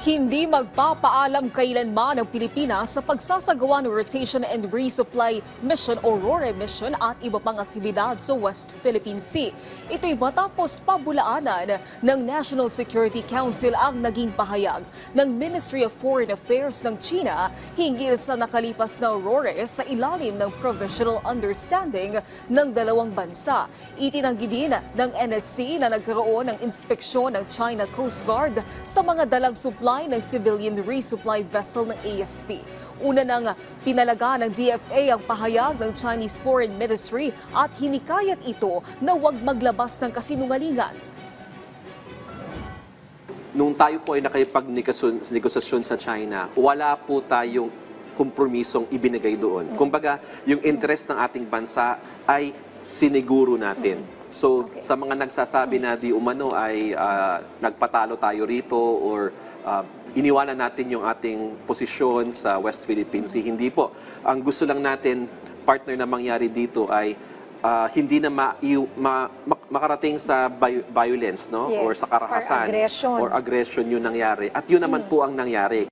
Hindi magpapaalam kailanman ang Pilipinas sa pagsasagawa ng Rotation and Resupply Mission o RORE mission at iba pang aktibidad sa West Philippine Sea. Ito'y matapos pabulaanan ng National Security Council ang naging pahayag ng Ministry of Foreign Affairs ng China hinggil sa nakalipas na RORE sa ilalim ng Provisional Understanding ng dalawang bansa. Itinanggi din ng NSC na nagkaroon ng inspeksyon ng China Coast Guard sa mga dalang supply ng civilian resupply vessel ng AFP. Una nang pinalaga ng DFA ang pahayag ng Chinese Foreign Ministry at hinikayat ito na huwag maglabas ng kasinungalingan. Nung tayo po ay nakipag-negosasyon sa China, wala po tayong kompromisong ibinigay doon. Kumbaga, yung interest ng ating bansa ay siniguro natin. So, sa mga nagsasabi na di umano ay nagpatalo tayo rito or iniwanan natin yung ating posisyon sa West Philippine Sea, hindi po. Ang gusto lang natin, partner, na mangyari dito ay hindi na makarating sa violence, no? Yes, or sa karahasan or aggression yung nangyari. At yun naman po ang nangyari.